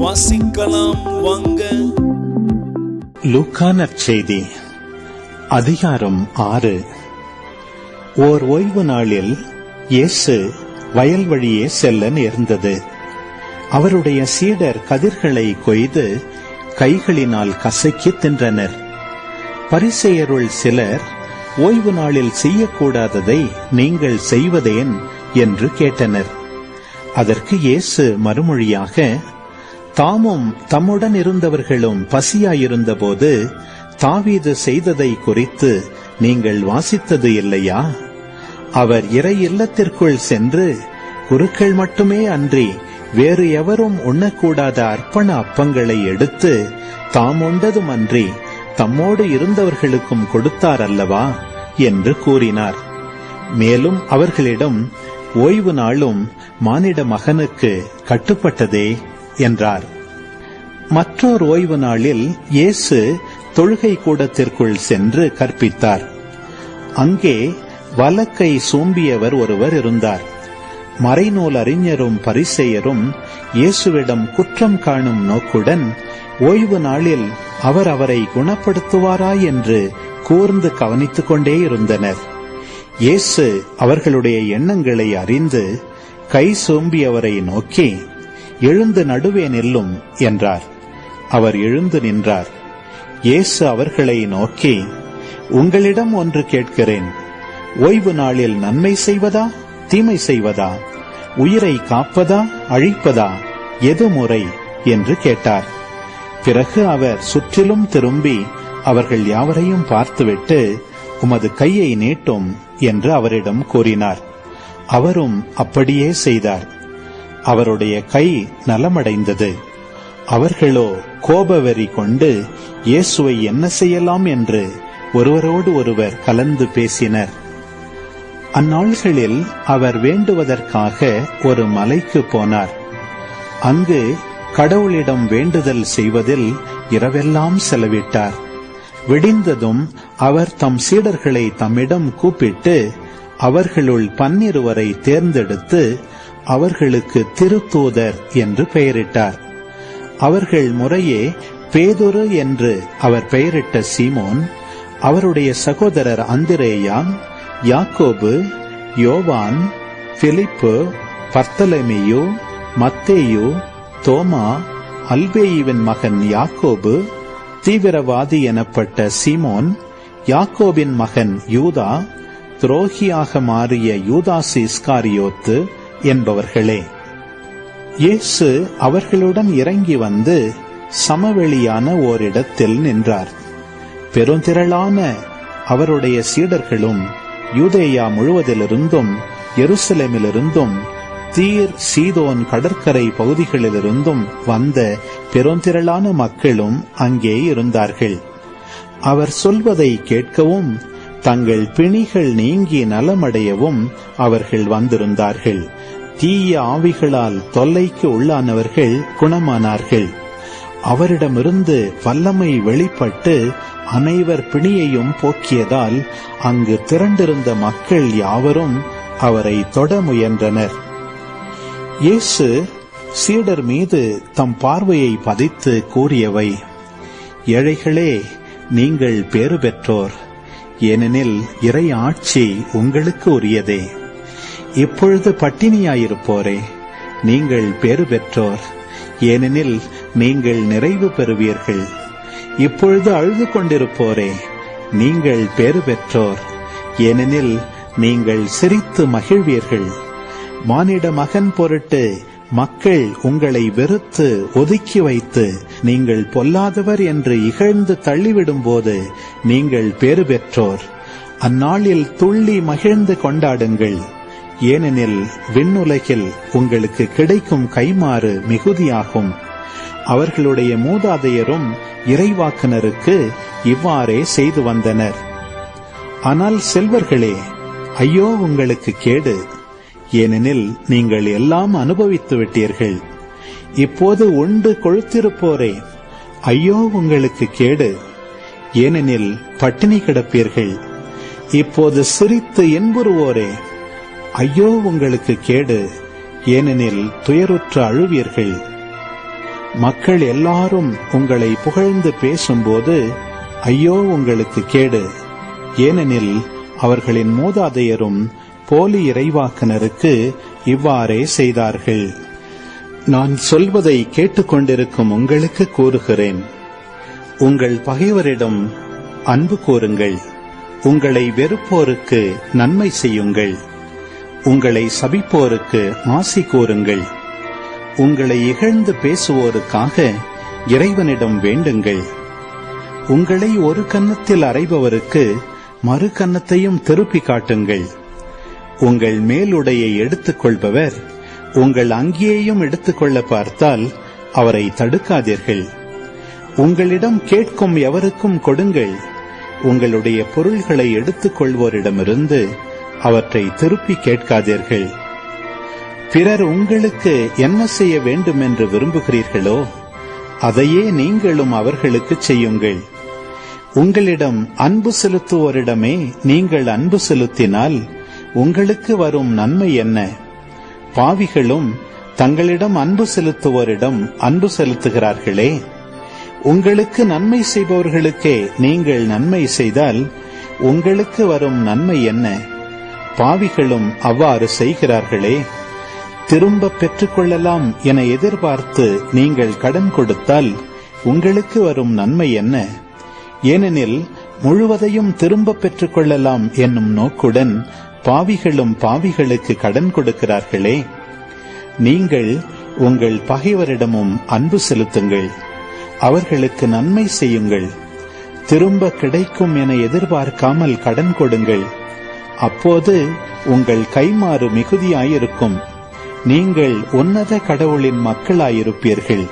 வாசிக்கலாம் வாங்க. லூக்கா நற்செய்தி அதிகாரம் 6. ஓர் ஓய்வு நாளில் இயேசு வயல் வழியே செல்ல நேர்ந்தது. அவருடைய சீடர் கதிர்களை கொய்து கைகளினால் கசக்கி தின்றனர். பரிசேயருள் சிலர், ஓய்வு நாளில் செய்யக்கூடாததை நீங்கள் செய்வதேன் என்று கேட்டனர். அதற்கு இயேசு மறுமொழியாக, தாமும் தம்முடன் இருந்தவர்களும் பசியாயிருந்தபோது தாவீது செய்ததை குறித்து நீங்கள் வாசித்தது இல்லையா? அவர் இறை இல்லத்திற்குள் சென்று குருக்கள் மட்டுமே அன்றி வேறு எவரும் உண்ணக்கூடாத அர்ப்பண அப்பங்களை எடுத்து தாம் உண்டதும் அன்றி தம்மோடு இருந்தவர்களுக்கும் கொடுத்தார் அல்லவா என்று கூறினார். மேலும் அவர்களிடம், ஓய்வு நாளும் மானிட மகனுக்கு கட்டுப்பட்டதே என்றார். மற்றொரு ஓய்வு நாளில் இயேசு தொழுகை கூடத்திற்குள் சென்று கற்பித்தார். அங்கே வலக்கை சூம்பியவர் ஒருவர் இருந்தார். மறைநூல் அறிஞரும் பரிசேயரும் இயேசுவிடம் குற்றம் காணும் நோக்குடன் ஓய்வு நாளில் அவர் அவரை குணப்படுத்துவாரா என்று கூர்ந்து கவனித்துக் கொண்டே இருந்தனர். இயேசு அவர்களுடைய எண்ணங்களை அறிந்து கை சோம்பியவரை நோக்கி, எழுந்து நடுவே நில்லும் என்றார். அவர் எழுந்து நின்றார். இயேசு அவர்களை நோக்கி, உங்களிடம் ஒன்று கேட்கிறேன். ஓய்வு நாளில் நன்மை செய்வதா தீமை செய்வதா, உயிரை காப்பதா அழிப்பதா, எது முறை என்று கேட்டார். பிறகு அவர் சுற்றிலும் திரும்பி அவர்கள் யாவரையும் பார்த்துவிட்டு, உமது கையை நீட்டும் என்று அவரிடம் கூறினார். அவரும் அப்படியே செய்தார். அவருடைய கை நலமடைந்தது. அவர்களோ கோபவெறி கொண்டு இயேசுவை என்ன செய்யலாம் என்று ஒருவரோடு ஒருவர் கலந்து பேசினர். அந்நாள்களில் அவர் வேண்டுவதற்காக ஒரு மலைக்கு போனார். அங்கு கடவுளிடம் வேண்டுதல் செய்வதில் இரவெல்லாம் செலவிட்டார். விடிந்ததும் அவர் தம் சீடர்களை தம்மிடம் கூப்பிட்டு அவர்களுள் 12 தேர்ந்தெடுத்து அவர்களுக்கு திருத்தூதர் என்று பெயரிட்டார். அவர்கள் முறையே பேதுரு என்று அவர் பெயரிட்ட சீமோன், அவருடைய சகோதரர் அந்திரேயா, யாக்கோபு, யோவான், பிலிப்பு, பர்த்தலமேயு, மத்தேயு, தோமா, அல்பேயுவின் மகன் யாக்கோபு, தீவிரவாதி எனப்பட்ட சீமோன், யாக்கோபின் மகன் யூதா, துரோகியாக மாறிய யூதாஸ் இஸ்காரியோத்து என்பவர்களே. இயேசு அவர்களுடன் இறங்கி வந்து சமவெளியான ஓரிடத்தில் நின்றார். பெருந்திரளான அவருடைய சீடர்களும் யூதேயா முழுவதிலிருந்தும் எருசலேமிலிருந்தும் தீர் சீதோன் கடற்கரை பகுதிகளிலிருந்தும் வந்த பெருந்திரளான மக்களும் அங்கே இருந்தார்கள். அவர் சொல்வதை கேட்கவும் தங்கள் பிணிகள் நீங்கி நலமடையவும் அவர்கள் வந்திருந்தார்கள். தீய ஆவிகளால் தொல்லைக்கு உள்ளானவர்கள் குணமானார்கள். அவரிடமிருந்து வல்லமை வெளிப்பட்டு அனைவர் பிணியையும் போக்கியதால் அங்கு திரண்டிருந்த மக்கள் யாவரும் அவரை தொட முயன்றனர். இயேசு சீடர் மீது தம் பார்வையை பதித்து கூறியவை, ஏழைகளே, நீங்கள் பேறு பெற்றோர், ஏனெனில் இறை ஆட்சி உங்களுக்கு உரியதே. இப்பொழுது பட்டினியாயிருப்போரே, நீங்கள் பேறு பெற்றோர், ஏனெனில் நீங்கள் நிறைவு பெறுவீர்கள். இப்பொழுது அழுது கொண்டிருப்போரே, நீங்கள் பேறு பெற்றோர், ஏனெனில் நீங்கள் சிரித்து மகிழ்வீர்கள். மானிட மகன் பொருட்டு மக்கள் உங்களை வெறுத்து ஒதுக்கி வைத்து நீங்கள் பொல்லாதவர் என்று இகழ்ந்து தள்ளிவிடும் போது நீங்கள் பேறு பெற்றோர். அந்நாளில் துள்ளி மகிழ்ந்து கொண்டாடுங்கள், ஏனெனில் விண்ணுலகில் உங்களுக்கு கிடைக்கும் கைமாறு மிகுதியாகும். அவர்களுடைய மூதாதையரும் இறைவாக்குனருக்கு இவ்வாறே செய்து வந்தனர். ஆனால் செல்வர்களே, ஐயோ உங்களுக்கு கேடு, ஏனெனில் நீங்கள் எல்லாம் அனுபவித்து விட்டீர்கள். இப்போது உண்டு கொழுத்திருப்போரே, ஐயோ உங்களுக்கு கேடு, ஏனெனில் பட்டினி கிடப்பீர்கள். இப்போது சிரித்து இன்புறுவோரே, ஐயோ உங்களுக்கு கேடு, ஏனெனில் துயருற்று அழுவீர்கள். மக்கள் எல்லாரும் உங்களை புகழ்ந்து பேசும்போது ஐயோ உங்களுக்கு கேடு. ஏனெனில் அவர்களின் மூதாதையரும் போலி இறைவாக்கினருக்கு இவ்வாறே செய்தார்கள். நான் சொல்வதை கேட்டுக்கொண்டிருக்கும் உங்களுக்கு கூறுகிறேன், உங்கள் பகைவரிடம் அன்பு கூறுங்கள், உங்களை வெறுப்போருக்கு நன்மை செய்யுங்கள், உங்களை சபிப்போருக்கு ஆசி கூறுங்கள், உங்களை இகழ்ந்து பேசுவோருக்காக இறைவனிடம் வேண்டுங்கள். உங்களை ஒரு கன்னத்தில் அறைபவருக்கு மறு கன்னத்தையும் திருப்பி காட்டுங்கள். உங்கள் மேலுடையை எடுத்துக் கொள்பவர் உங்கள் அங்கியையும் எடுத்துக்கொள்ள பார்த்தால் அவரை தடுக்காதீர்கள். உங்களிடம் கேட்கும் எவருக்கும் கொடுங்கள். உங்களுடைய பொருள்களை எடுத்துக் கொள்வோரிடமிருந்து அவற்றை திருப்பி கேட்காதீர்கள். பிறர் உங்களுக்கு என்ன செய்ய வேண்டும் என்று விரும்புகிறீர்களோ அதையே நீங்களும் அவர்களுக்கு செய்யுங்கள். உங்களிடம் அன்பு செலுத்துவோரிடமே நீங்கள் அன்பு செலுத்தினால் உங்களுக்கு வரும் நன்மை என்ன? பாவிகளும் தங்களிடம் அன்பு செலுத்துவோரிடம் அன்பு செலுத்துகிறார்களே. உங்களுக்கு நன்மை செய்பவர்களுக்கே நீங்கள் நன்மை செய்தால் உங்களுக்கு வரும் நன்மை என்ன? பாவிகளும் அவ்வாறு செய்கிறார்களே. திரும்ப பெற்றுக்கொள்ளலாம் என எதிர்பார்த்து நீங்கள் கடன் கொடுத்தால் உங்களுக்கு வரும் நன்மை என்ன? ஏனெனில் முழுவதையும் திரும்ப பெற்றுக்கொள்ளலாம் என்னும் நோக்குடன் பாவிகளும் பாவிகளுக்கு கடன் கொடுக்கிறார்களே. நீங்கள் உங்கள் பகைவரிடமும் அன்பு செலுத்துங்கள், அவர்களுக்கு நன்மை செய்யுங்கள், திரும்ப கிடைக்கும் என எதிர்பார்க்காமல் கடன் கொடுங்கள். அப்போது உங்கள் கைமாறு மிகுதியாயிருக்கும். நீங்கள் உன்னத கடவுளின் மக்களாயிருப்பீர்கள்.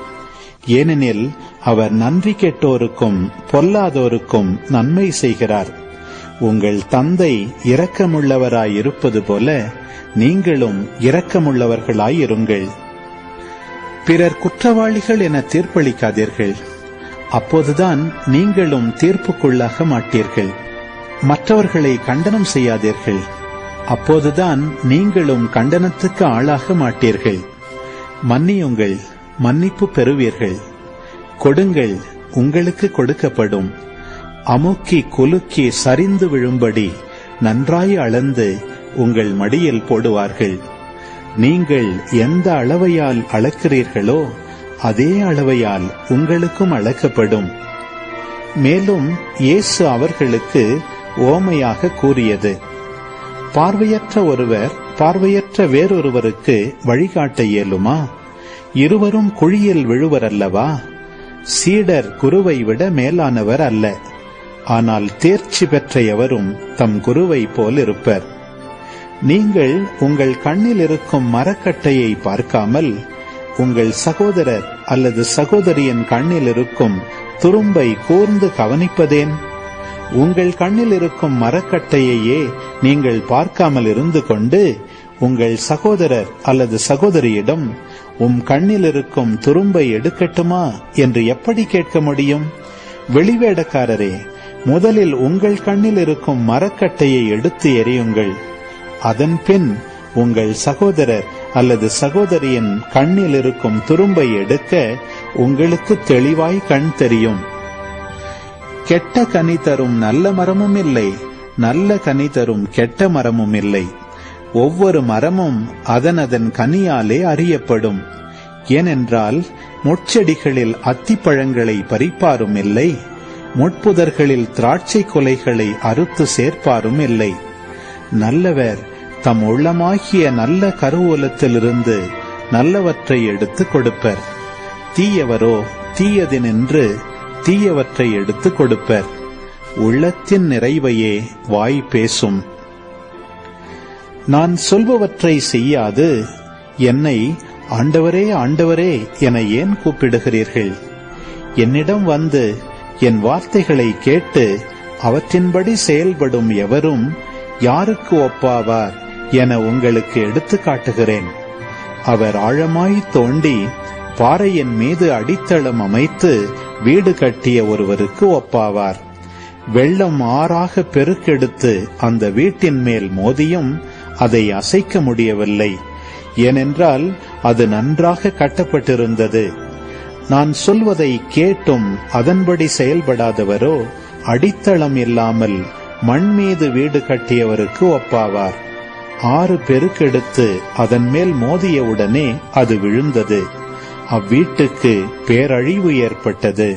ஏனெனில் அவர் நன்றி கெட்டோருக்கும் பொல்லாதோருக்கும் நன்மை செய்கிறார். உங்கள் தந்தை இரக்கமுள்ளவராயிருப்பது போல நீங்களும் இரக்கமுள்ளவர்களாயிருங்கள். பிறர் குற்றவாளிகள் என தீர்ப்பளிக்காதீர்கள், அப்போதுதான் நீங்களும் தீர்ப்புக்குள்ளாக மாட்டீர்கள். மற்றவர்களை கண்டனம் செய்யாதீர்கள், அப்போதுதான் நீங்களும் கண்டனத்துக்கு ஆளாக மாட்டீர்கள். மன்னியுங்கள், மன்னிப்பு பெறுவீர்கள். கொடுங்கள், உங்களுக்கு கொடுக்கப்படும். அமுக்கி குலுக்கி சரிந்து விழும்படி நன்றாய் அளந்து உங்கள் மடியில் போடுவார்கள். நீங்கள் எந்த அளவையால் அளக்கிறீர்களோ அதே அளவையால் உங்களுக்கும் அளக்கப்படும். மேலும் இயேசு அவர்களுக்கு ஓமையாக கூறியது, பார்வையற்ற ஒருவர் பார்வையற்ற வேறொருவருக்கு வழிகாட்ட இயலுமா? இருவரும் குழியில் விழுவர் அல்லவா? சீடர் குருவை விட மேலானவர் அல்ல, ஆனால் தேர்ச்சி பெற்ற எவரும் தம் குருவை போல் இருப்பர். நீங்கள் உங்கள் கண்ணில் இருக்கும் மரக்கட்டையை பார்க்காமல் உங்கள் சகோதரர் அல்லது சகோதரியின் கண்ணில் இருக்கும் துரும்பை கூர்ந்து கவனிப்பதேன்? உங்கள் கண்ணில் இருக்கும் மரக்கட்டையையே நீங்கள் பார்க்காமல் இருந்து கொண்டு உங்கள் சகோதரர் அல்லது சகோதரியிடம் உம் கண்ணில் இருக்கும் துரும்பை எடுக்கட்டுமா என்று எப்படி கேட்க முடியும்? வெளிவேடக்காரரே, முதலில் உங்கள் கண்ணில் இருக்கும் மரக்கட்டையை எடுத்து எறியுங்கள். அதன்பின் உங்கள் சகோதரர் அல்லது சகோதரியின் கண்ணில் இருக்கும் துரும்பை எடுக்க உங்களுக்கு தெளிவாய் கண் தெரியும். கெட்ட கனி தரும் நல்ல மரமும் இல்லை, நல்ல கனி தரும் கெட்ட மரமும் இல்லை. ஒவ்வொரு மரமும் அதன் கனியாலே அறியப்படும். ஏனென்றால் முட்செடிகளில் அத்திப்பழங்களை பறிப்பாரும் இல்லை, முட்புதர்களில் திராட்சை கொலைகளை அறுத்து சேர்ப்பாரும் இல்லை. நல்லவர் தம் உள்ளமாகிய நல்ல கருவூலத்திலிருந்து நல்லவற்றை எடுத்து கொடுப்பர். தீயவரோ தீயதினின்று தீயவற்றை எடுத்து கொடுப்பர். உள்ளத்தின் நிறைவையே வாய் பேசும். நான் சொல்பவற்றை செய்யாது என்னை ஆண்டவரே ஆண்டவரே என ஏன் கூப்பிடுகிறீர்கள்? என்னிடம் வந்து என் வார்த்தைகளை கேட்டு அவற்றின்படி செயல்படும் எவரும் யாருக்கு ஒப்பாவார் என உங்களுக்கு எடுத்து காட்டுகிறேன். அவர் ஆழமாய் தோண்டி பாறையின் மீது அடித்தளம் அமைத்து வீடு கட்டிய ஒருவருக்கு ஒப்பாவார். வெள்ளம் ஆறாக பெருக்கெடுத்து அந்த வீட்டின் மேல் மோதியும் அதை அசைக்க முடியவில்லை. ஏனென்றால் அது நன்றாக கட்டப்பட்டிருந்தது. நான் சொல்வதை கேட்டும் அதன்படி செயல்படாதவரோ அடித்தளம் இல்லாமல் மண் மீது வீடு கட்டியவருக்கு ஒப்பாவார். 6 பெருக்கெடுத்து அதன் மேல் மோதியவுடனே அது விழுந்தது. அவ்வீட்டுக்கு பேரழிவு ஏற்பட்டது.